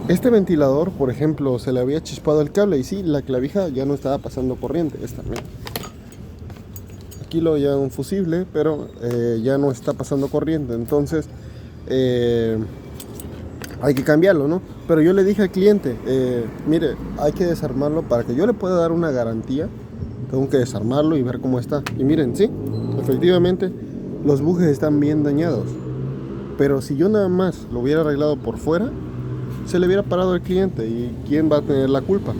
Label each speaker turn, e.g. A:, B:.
A: Este ventilador, por ejemplo, se le había chispado el cable y sí, la clavija ya no estaba pasando corriente. Esta, mira. Aquí lo lleva un fusible, pero ya no está pasando corriente. Entonces, eh, hay que cambiarlo, ¿no? Pero yo le dije al cliente, mire, hay que desarmarlo para que yo le pueda dar una garantía. Tengo que desarmarlo y ver cómo está. Y miren, sí, efectivamente, los bujes están bien dañados. Pero si yo nada más lo hubiera arreglado por fuera, se le hubiera parado al cliente. ¿Y quién va a tener la culpa?